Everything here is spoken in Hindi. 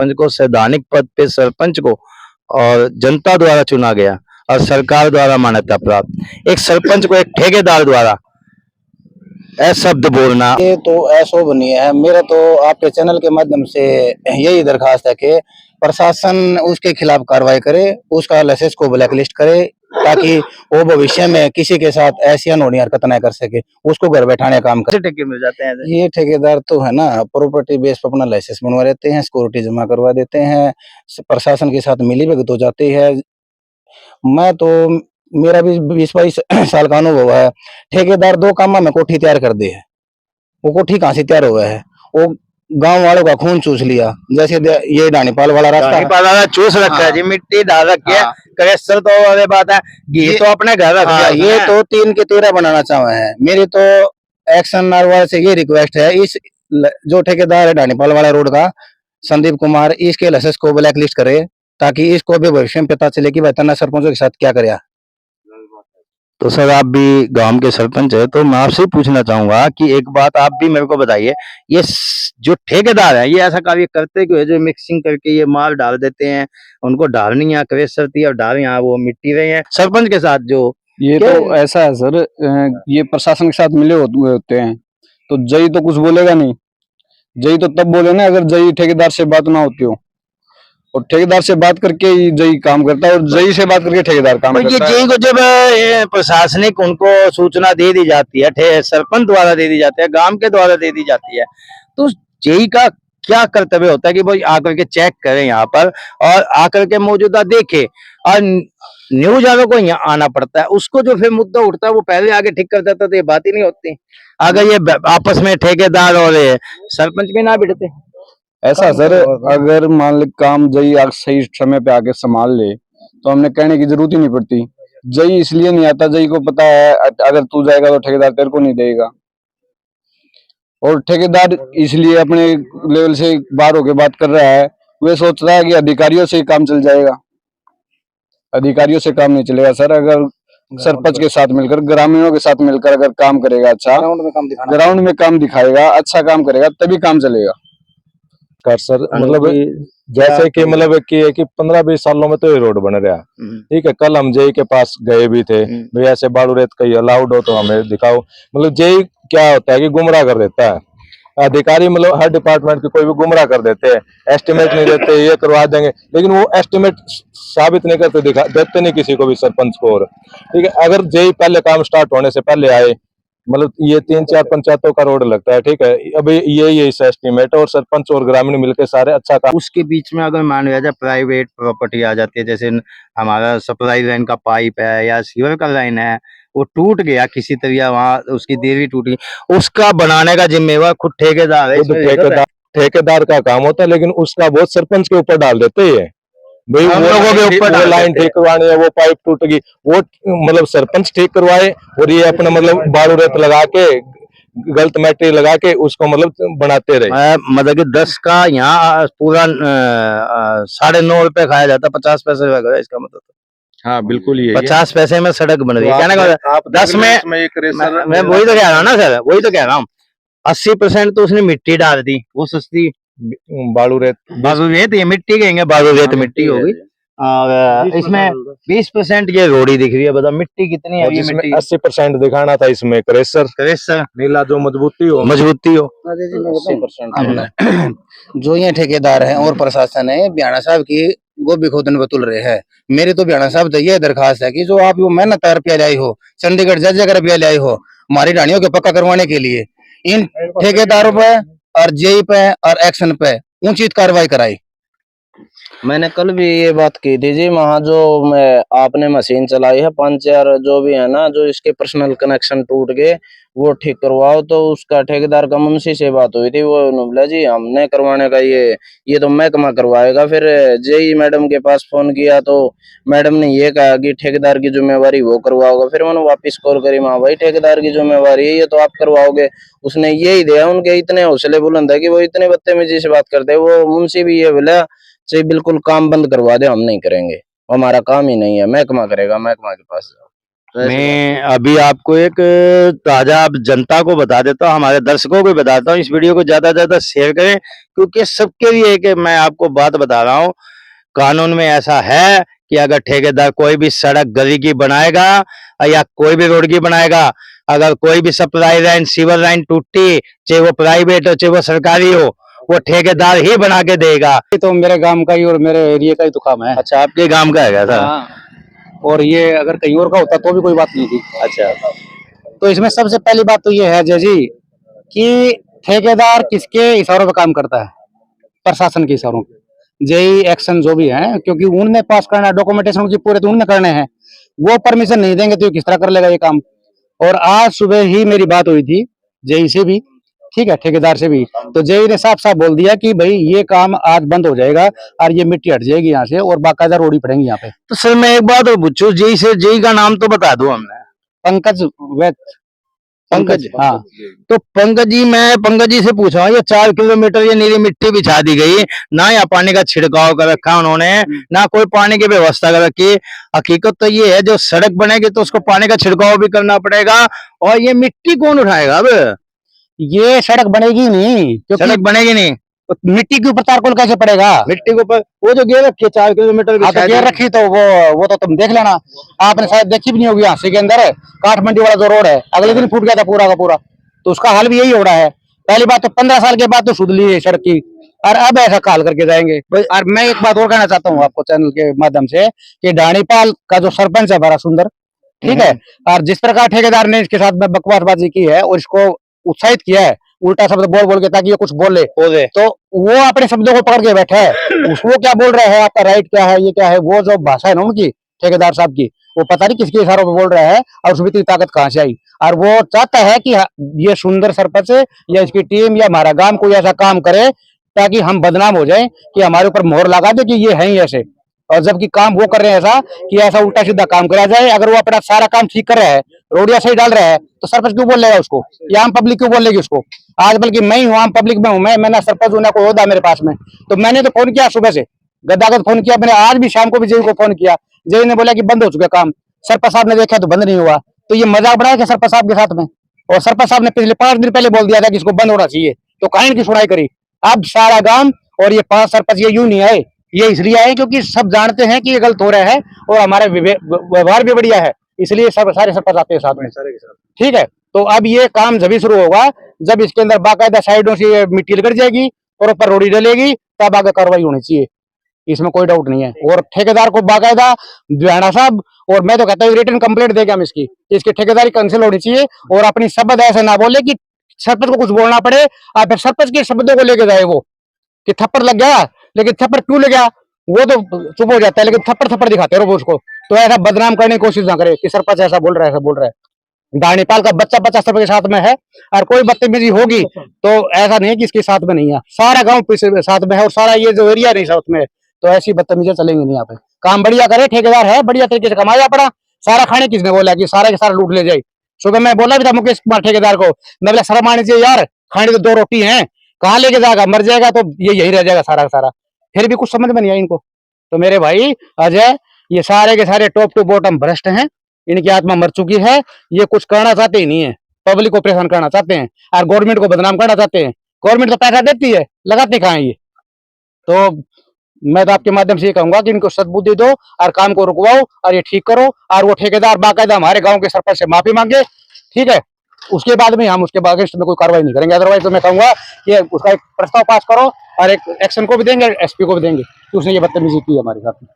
सरपंच को संवैधानिक पद पे सरपंच को और जनता द्वारा चुना गया और सरकार द्वारा मान्यता प्राप्त एक सरपंच को एक ठेकेदार द्वारा शब्द बोलना, ये तो अशोभनीय बनी है। मेरा तो आपके चैनल के माध्यम से यही दरखास्त है कि प्रशासन उसके खिलाफ कार्रवाई करे, उसका लाइसेंस को ब्लैकलिस्ट करे, ताकि वो भविष्य में किसी के साथ ऐसी अनहोनी हरकत न कर सके, उसको घर बैठाने काम करे। ठेके मिल जाते हैं। ये ठेकेदार तो है ना, प्रॉपर्टी बेस पर अपना लाइसेंस बनवा देते हैं, सिक्योरिटी जमा करवा देते हैं, प्रशासन के साथ मिली भगत हो जाती है। मैं तो मेरा भी 20-22 साल का अनुभव है। ठेकेदार 2 काम में कोठी तैयार कर दी है। वो कोठी कहाँ से तैयार हुआ है? वो गांव वालों का खून चूस लिया। जैसे ये डानीपाल वाला रास्ता चूस रखा है जी, मिट्टी डाल रखी है, क्रेशर तो वाली बात है, घी तो अपने घर रख दिया। ये तो 3 के 13 बनाना चाहे हैं। मेरी तो एक्शन नारवाल से ये रिक्वेस्ट है, इस जो ठेकेदार है डानीपाल वाला रोड का, संदीप कुमार, इसके लाइसेंस को ब्लैक लिस्ट करे, ताकि इसको भी भविष्य में पता चले कि भाई सरपंचों के साथ क्या करे। तो सर आप भी गांव के सरपंच है, तो मैं आपसे पूछना चाहूंगा कि एक बात आप भी मेरे को बताइए, ये जो ठेकेदार है ये ऐसा कार्य करते क्यों है जो मिक्सिंग करके ये माल डाल देते हैं, उनको डालनी यहाँ क्रेशर थी और डाल यहाँ वो मिट्टी रही है सरपंच के साथ जो ये तो ऐसा है सर, ये प्रशासन के साथ मिले हुए होते हैं, तो जई तो कुछ बोलेगा नहीं। जई तो तब बोले ना अगर जई ठेकेदार से बात ना होती हो, और ठेकेदार से बात करके ही जई काम करता है और जई से बात करके ठेकेदार काम करता है। जई को जब प्रशासनिक उनको सूचना दे दी जाती है, सरपंच द्वारा दे दी जाती है, गांव के द्वारा दे दी जाती है, तो जई का क्या कर्तव्य होता है कि भाई आकर के चेक करें यहाँ पर और आकर के मौजूदा देखे, और न्यूज वालों को यहाँ आना पड़ता है, उसको जो फिर मुद्दा उठता है वो पहले आगे ठीक कर देता, तो ये बात ही नहीं होती। अगर ये आपस में ठेकेदार और सरपंच भी ना भिड़ते। ऐसा सर, अगर मान ली काम जई सही समय पे आके संभाल ले तो हमने कहने की जरूरत ही नहीं पड़ती। जई इसलिए नहीं आता, जई को पता है अगर तू जाएगा तो ठेकेदार तेरे को नहीं देगा, और ठेकेदार इसलिए अपने लेवल से बाहर होके बात कर रहा है, वे सोच रहा है कि अधिकारियों से ही काम चल जाएगा। अधिकारियों से काम नहीं चलेगा सर। अगर सरपंच के साथ मिलकर, ग्रामीणों के साथ मिलकर अगर काम करेगा, अच्छा ग्राउंड में काम दिखाएगा, अच्छा काम करेगा, तभी काम चलेगा। कर सर मतलब जैसे कि मतलब कि 15-20 सालों में तो ये रोड बन रहा है, ठीक है। कल हम जेई के पास गए भी थे, भाई ऐसे बालू रेत कहीं अलाउड हो तो हमें दिखाओ। मतलब जेई क्या होता है कि गुमराह कर देता है। अधिकारी मतलब हर डिपार्टमेंट के कोई भी गुमराह कर देते हैं, एस्टिमेट नहीं देते, ये करवा देंगे, लेकिन वो एस्टिमेट साबित नहीं करते, देते नहीं किसी को भी, सरपंच को। और ठीक है, अगर जेई पहले काम स्टार्ट होने से पहले आए, मतलब ये 3-4 पंचायतों का रोड लगता है, ठीक है, अभी ये इस एस्टिमेट और सरपंच और ग्रामीण मिलकर सारे अच्छा काम। उसके बीच में अगर मान लिया जाए प्राइवेट प्रॉपर्टी आ जाती है, जैसे हमारा सप्लाई लाइन का पाइप है या सीवर का लाइन है, वो टूट गया किसी तरह, वहाँ उसकी देवी टूटी, उसका बनाने का जिम्मेवार खुद ठेकेदार है। ठेकेदार का काम होता है, लेकिन उसका बहुत सरपंच के ऊपर डाल देते हैं। भाई हम लोगों के ऊपर वो लाइन ठीक करवानी है, वो पाइप टूट गई, वो मतलब सरपंच ठीक करवाए, और ये अपना मतलब बालू रेत लगा के गलत मैटेरियल लगा के उसको मतलब बनाते रहे। मतलब कि 10 का यहाँ पूरा 9.5 रुपए खाया जाता, 50 पैसे लगा, इसका मतलब। हाँ बिल्कुल, ये 50 पैसे में सड़क बन रही है, कहने का 10 में मैं वही तो कह रहा हूँ ना सर, वही तो कह रहा हूँ। 80% तो उसने मिट्टी डाल दी, वो सस्ती बालू रेत ये मिट्टी कहेंगे, बालू रेत मिट्टी होगी, और इसमें 20% ये रोड़ी दिख रही है। बताओ मिट्टी कितनी है? जिसमें 80% दिखाना था, इसमें क्रेशर नीला जो मजबूती हो 80%। जो ये ठेकेदार है और प्रशासन है, बियाना साहब की गोभी खोदन बतुल रहे हैं। मेरी तो बियाना साहब ये दरखास्त है कि जो आप मेहनत रुपया लाई हो, चंडीगढ़ जगह रुपया लाई हो हमारी ढाणियों के पक्का करवाने के लिए, इन ठेकेदारों पे और जेई पे और एक्शन पे उचित कार्रवाई कराई। मैंने कल भी ये बात की थी जी, वहाँ जो आपने मशीन चलाई है 5-4 जो भी है ना, जो इसके पर्सनल कनेक्शन टूट गए वो ठीक करवाओ, तो उसका ठेकेदार का मुंशी से बात हुई थी, वो बोला जी हमने करवाने का, ये तो महकमा करवाएगा। फिर जेई मैडम के पास फोन किया तो मैडम ने ये कहा कि ठेकेदार की जिम्मेवारी वो करवाओगे। फिर मैंने वापिस कॉल करी, हाँ भाई ठेकेदार की जिम्मेवारी है, ये तो आप करवाओगे। उसने यही दिया, उनके इतने हौसले बुलंद है कि वो इतने बदतमीजी से बात करते हैं। वो मुंशी भी ये बोला चाहिए बिल्कुल काम बंद करवा दे, हम नहीं करेंगे, हमारा काम ही नहीं है, महकमा करेगा, महकमा के पास जाओ। मैं अभी आपको एक ताजा आप जनता को बता देता हूँ, हमारे दर्शकों को भी बताता हूँ, इस वीडियो को ज्यादा से ज्यादा शेयर करें, क्योंकि सबके लिए एक मैं आपको बात बता रहा हूँ, कानून में ऐसा है कि अगर ठेकेदार कोई भी सड़क गली की बनाएगा या कोई भी रोड की बनाएगा, अगर कोई भी सप्लाई लाइन सीवर लाइन टूटी, चाहे वो प्राइवेट हो चाहे वो सरकारी हो, वो ठेकेदार ही बना के देगा। ये तो मेरे गांव का ही और मेरे एरिया का ही तो काम है। अच्छा, आपके गांव का है क्या सर? हाँ, और ये अगर कहीं और का होता तो भी कोई बात नहीं थी। अच्छा, तो इसमें सबसे पहली बात तो ये है जय जी कि ठेकेदार किसके इशारों पे काम करता है? प्रशासन के इशारों पे। जेई एक्शन जो भी है, क्योंकि उनने पास करना है, डॉक्यूमेंटेशन की पूरे तो उनने करने हैं। वो परमिशन नहीं देंगे तो ये किस तरह कर लेगा ये काम? और आज सुबह ही मेरी बात हुई थी जेई से भी, ठीक है, ठेकेदार से भी। तो जेई ने साफ साफ बोल दिया कि भाई ये काम आज बंद हो जाएगा और ये मिट्टी हट जाएगी यहाँ से और बाकायदा रोड़ी पड़ेंगी यहाँ पे। तो सर मैं एक बात और पूछूं, जेई से, जेई का नाम तो बता दो हमने। पंकज वैद, पंकज, हाँ। तो पंकज जी, मैं पंकज जी से पूछ रहा हूँ, ये 4 किलोमीटर ये नीली मिट्टी बिछा दी गई, ना यहाँ पानी का छिड़काव कर रखा उन्होंने, ना कोई पानी की व्यवस्था कर रखी। हकीकत तो ये है, जो सड़क बनेगी तो उसको पानी का छिड़काव भी करना पड़ेगा, और ये मिट्टी कौन उठाएगा? अब ये सड़क बनेगी नहीं क्योंकि सड़क बनेगी नहीं, मिट्टी के ऊपर तारकोल कैसे पड़ेगा? मिट्टी के ऊपर वो जो घेर रखी है 4 किलोमीटर हाँ, तो घेर रखी तो वो तो तुम देख लेना, आपने शायद देखी भी नहीं होगी। झांसी के अंदर काठमंडी वाला जो रोड है अगले दिन फूट गया था पूरा का पूरा, तो उसका हाल भी यही हो रहा है। पहली बात तो 15 साल के बाद तो सुध ली है सड़क की, और अब ऐसा काल करके जाएंगे। और मैं एक बात और कहना चाहता हूँ आपको चैनल के माध्यम से कि ढाणीपाल का जो सरपंच है बड़ा सुंदर, ठीक है, और जिस प्रकार ठेकेदार ने इसके साथ में बकवासबाजी की है और इसको उत्साहित किया है उल्टा शब्द बोल बोल के ताकि ये कुछ बोले, तो वो अपने शब्दों को पकड़ के बैठा है। उसको क्या बोल रहे हैं, आपका राइट क्या है, ये क्या है, वो जो भाषा है ना उनकी ठेकेदार साहब की, वो पता नहीं किसके इशारों पे बोल रहा है और उसमें इतनी ताकत कहाँ से आई। और वो चाहता है कि ये सुंदर सरपंच या इसकी टीम या हमारा गांव कोई ऐसा काम करे ताकि हम बदनाम हो जाए, कि हमारे ऊपर मोहर लगा दे कि ये है ही ऐसे। और जबकि काम वो कर रहे हैं ऐसा कि ऐसा उल्टा सीधा काम करा जाए। अगर वो अपना सारा काम ठीक कर रहा है, रोडिया सही डाल रहा है, तो सरपंच क्यों बोल लेगा उसको, या आम पब्लिक क्यों बोल लेगी उसको? आज बल्कि मैं ही हूँ, आम पब्लिक में हूँ, मैं ना सरपंच हूँ ना कोई होता मेरे पास में। तो मैंने तो फोन किया सुबह से, गदागद फोन किया मैंने, आज भी शाम को भी जेई को फोन किया। जेई ने बोला कि बंद हो चुका काम। सरपंच साहब ने देखा तो बंद नहीं हुआ। तो ये मजाक बनाया क्या सरपंच साहब के साथ में? और सरपंच साहब ने पिछले 5 दिन पहले बोल दिया था कि इसको बंद होना चाहिए, तो कहीं इनकी सुनाई करी। अब सारा गांव और ये 5 सरपंच ये यूं नहीं आए, ये इसलिए आए क्योंकि सब जानते हैं कि ये गलत हो रहा है और हमारा व्यवहार भी बढ़िया है, इसलिए सब सारे सरपंच आते हैं साथ में, ठीक है। तो अब ये काम जब शुरू होगा जब इसके अंदर बाकायदा साइडों से मिट्टी लग जाएगी और ऊपर रोड़ी डलेगी, तब आगे कार्रवाई होनी चाहिए, इसमें कोई डाउट नहीं है। और ठेकेदार को बाकायदा बियाणा साहब, और मैं तो कहता हूँ रिटर्न कंप्लेंट देगा हम इसकी ठेकेदारी कैंसिल होनी चाहिए। और अपनी शब्द ऐसे ना बोले कि सरपंच को कुछ बोलना पड़े और फिर सरपंच के शब्दों को लेके जाए वो, कि थप्पड़ लग गया, लेकिन थप्पड़ क्यों लग गया वो तो चुप हो जाता है, लेकिन थप्पड़ थप्पड़ दिखाते रहो उसको। तो ऐसा बदनाम करने की कोशिश ना करे कि सरपंच ऐसा बोल रहा है, ऐसा बोल रहा है। दानीपाल का बच्चा 50 सरपंच के साथ में है, और कोई बदतमीजी होगी तो ऐसा नहीं है कि इसके साथ में नहीं है, सारा गांव पीछे साथ में है और सारा ये जो एरिया नहीं साथ में है, तो ऐसी बदतमीजियां चलेंगी नहीं यहाँ पे। काम बढ़िया करे, ठेकेदार है, बढ़िया तरीके से कमाया पड़ा। सारा खाने किसने बोला कि सारा के सारा लूट ले जाए? सुबह मैं बोला भी था मुकेश कुमार ठेकेदार को, मैं बोला शर्म आनी चाहिए यार, खाने तो 2 रोटी है, कहाँ लेके जाएगा, मर जाएगा तो ये यही रह जाएगा सारा का सारा। फिर भी कुछ समझ में नहीं आया इनको। तो मेरे भाई अजय, ये सारे के सारे टॉप टू बॉटम भ्रष्ट हैं, इनकी आत्मा मर चुकी है, ये कुछ करना चाहते ही नहीं है, पब्लिक को परेशान करना चाहते हैं और गवर्नमेंट को बदनाम करना चाहते हैं। गवर्नमेंट तो पैसा देती है, लगाते कहाँ है ये? तो मैं तो आपके माध्यम से ये कहूंगा कि इनको सद्बुद्धि दो और काम को रुकवाओ और ये ठीक करो, और वो ठेकेदार बाकायदा हमारे गांव के सरपंच से माफी मांगे, ठीक है, उसके बाद में हम उसके बाद में कोई कार्रवाई नहीं करेंगे। अदरवाइज तो मैं कहूंगा कि उसका एक प्रस्ताव पास करो और एक एक्शन को भी देंगे, एसपी को भी देंगे कि उसने ये बदतमीजी की हमारे साथ में।